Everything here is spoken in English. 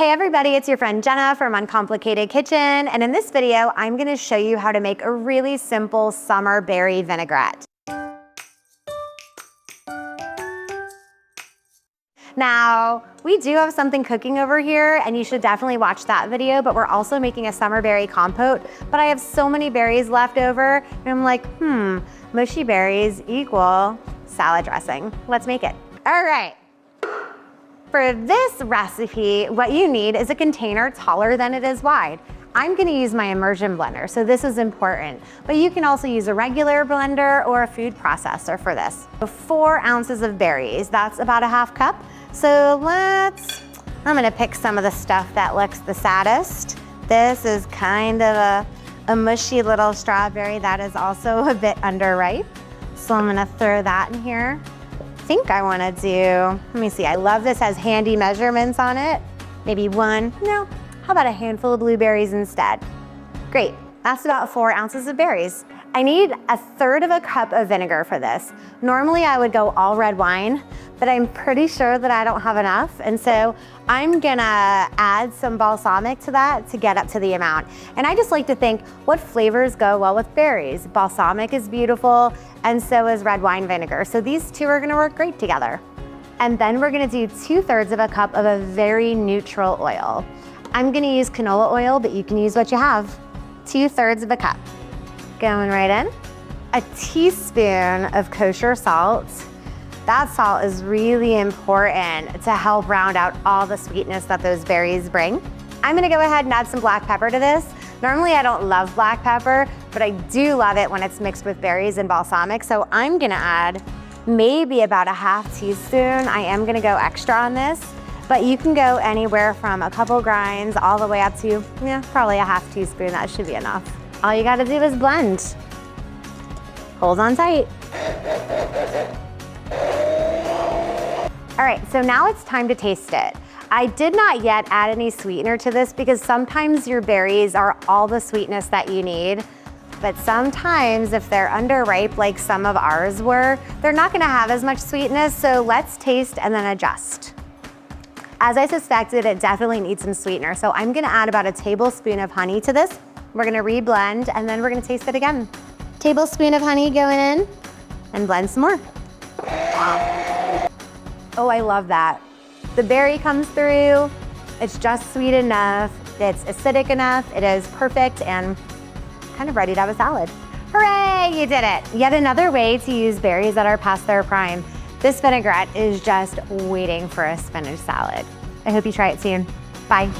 Hey everybody, it's your friend Jenna from Uncomplicated Kitchen, and in this video, I'm gonna show you how to make a really simple summer berry vinaigrette. Now, we do have something cooking over here, and you should definitely watch that video, but we're also making a summer berry compote, but I have so many berries left over, and I'm like, mushy berries equal salad dressing. Let's make it. All right. For this recipe, what you need is a container taller than it is wide. I'm gonna use my immersion blender, so this is important. But you can also use a regular blender or a food processor for this. 4 ounces of berries, that's about a half cup. So I'm gonna pick some of the stuff that looks the saddest. This is kind of a mushy little strawberry that is also a bit underripe. So I'm gonna throw that in here. I think I wanna do, let me see, I love this has handy measurements on it. Maybe one, no, how about a handful of blueberries instead? Great, that's about 4 ounces of berries. I need 1/3 cup of vinegar for this. Normally I would go all red wine, but I'm pretty sure that I don't have enough, and so I'm gonna add some balsamic to that to get up to the amount. And I just like to think, what flavors go well with berries? Balsamic is beautiful, and so is red wine vinegar. So these two are gonna work great together. And then we're gonna do 2/3 cup of a very neutral oil. I'm gonna use canola oil, but you can use what you have. 2/3 cup. Going right in. A teaspoon of kosher salt. That salt is really important to help round out all the sweetness that those berries bring. I'm gonna go ahead and add some black pepper to this. Normally I don't love black pepper, but I do love it when it's mixed with berries and balsamic, so I'm gonna add maybe about a half teaspoon. I am gonna go extra on this, but you can go anywhere from a couple grinds all the way up to, probably a half teaspoon. That should be enough. All you gotta do is blend. Hold on tight. All right, so now it's time to taste it. I did not yet add any sweetener to this because sometimes your berries are all the sweetness that you need, but sometimes if they're underripe like some of ours were, they're not gonna have as much sweetness, so let's taste and then adjust. As I suspected, it definitely needs some sweetener, so I'm gonna add about a tablespoon of honey to this. We're gonna reblend and then we're gonna taste it again. Tablespoon of honey going in and blend some more. Oh, I love that. The berry comes through, it's just sweet enough, it's acidic enough, it is perfect and kind of ready to have a salad. Hooray, you did it. Yet another way to use berries that are past their prime. This vinaigrette is just waiting for a spinach salad. I hope you try it soon. Bye.